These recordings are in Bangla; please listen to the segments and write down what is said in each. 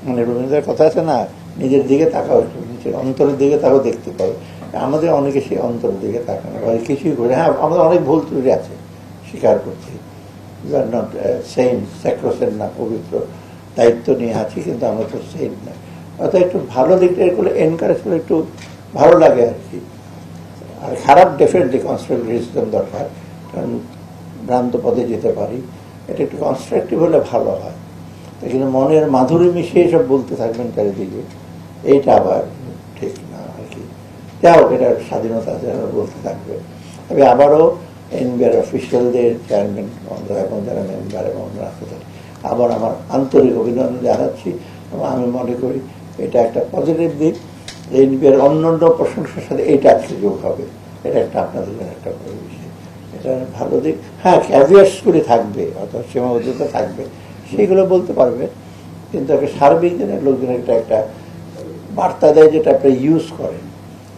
মানে রবীন্দ্রের কথা আছে না, নিজের দিকে তাকাও, নিজের অন্তরের দিকে তাকাও, দেখতে পাবে। আমাদের অনেকে সেই অন্তরের দিকে তাকানো হয়, কিছুই করে। হ্যাঁ, আমাদের অনেক ভুল ত্রুটি আছে, স্বীকার করছি, নট সেইন, স্যাক্রোসেন্ট না, পবিত্র, দায়িত্ব নিয়ে আছি, কিন্তু আমরা তো সেইন না। অর্থাৎ একটু ভালো দিকটা করলে, এনকারেজ করলে একটু ভালো লাগে আর কি। আর খারাপ ডেফিনেটলি কনস্ট্রাকটিভ ক্রিটিসিজম দরকার, কারণ ভ্রান্ত পথে যেতে পারি। এটা একটু কনস্ট্রাকটিভ হলে ভালো হয়। কিন্তু মনের মাধুরী মিশিয়ে সব বলতে থাকবেন চারিদিকে, এইটা আবার ঠিক না আর কি। যাই হোক, এটার স্বাধীনতা আছে, বলতে থাকবে। তবে আবারও এনবিআর অফিসিয়ালদের, চেয়ারম্যান এবং যারা মেম্বার এবং আবার আমার আন্তরিক অভিনন্দন জানাচ্ছি। এবং আমি মনে করি এটা একটা পজিটিভ দিক। এনবিআর অন্যান্য প্রশংসার সাথে এইটা আজকে যোগ হবে, এটা একটা আপনাদের জন্য একটা বিষয়, এটা ভালো দিক। হ্যাঁ, ক্যাভিয়ার্সগুলি থাকবে, অর্থাৎ সীমাবদ্ধতা থাকবে, সেইগুলো বলতে পারবে, কিন্তু একটা সার্বিক দিনের লোকজনের একটা বার্তা দেয়, যেটা আপনি ইউজ করেন।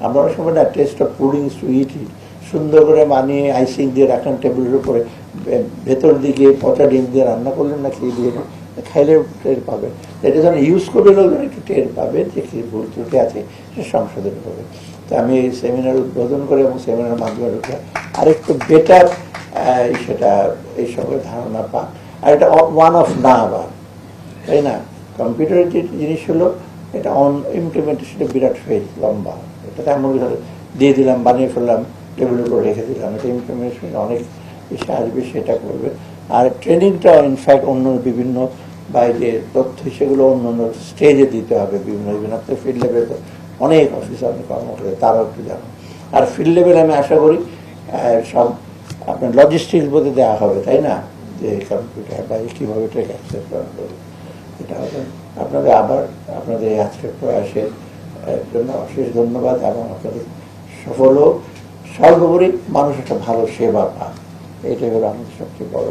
আমরা অনেক সময় না টেস্ট অফ পুডিংস টু ইট ইট সুন্দর করে মানিয়ে আইসিং দিয়ে রাখেন টেবিলের উপরে, ভেতর দিকে পচা ডিম দিয়ে রান্না করলেন না, খেয়ে দিয়ে খাইলে টের পাবে। এটা যখন ইউজ করবে লোকজন একটু টের পাবে যে কি ভুল ত্রুটি আছে, সে সংশোধন করবে। তো আমি এই সেমিনার উদ্বোধন করে এবং সেমিনারের মাধ্যমে আরেকটু বেটার সেটা এই সঙ্গে ধারণা পাক। আর এটা ওয়ান অফ না আবার, তাই না? কম্পিউটারের যে জিনিস হলো, এটা ইমপ্লিমেন্টেশনটা বিরাট ফেজ, লম্বা। এটা এমন দিয়ে দিলাম, বানিয়ে ফেললাম, টেবিলের উপর রেখে দিলাম। এটা ইমপ্লিমেন্টেশন অনেক বেশি আসবে, সেটা করবে। আর ট্রেনিংটাও ইনফ্যাক্ট অন্য বিভিন্ন বাইরের তথ্য সেগুলো অন্য অন্য স্টেজে দিতে হবে, বিভিন্ন আপনার ফিল্ড লেভেলে তো অনেক অফিসার, অনেক কর্মকর্তা, তারাও একটু জানো। আর ফিল্ড লেভেলে আমি আশা করি সব আপনার লজিস্টিক্স বলতে দেওয়া হবে, তাই না? যে কম্পিউটার বা কীভাবে এটাকে অ্যাক্সেস করা হবে, এটা হবে। আপনাদের আবার আপনাদের এই আজকের প্রয়াসের জন্য অশেষ ধন্যবাদ, এবং আপনাদের সফল হোক। সর্বোপরি মানুষ একটা ভালো সেবা পায়, এটাই হলো আমাদের সবচেয়ে বড়।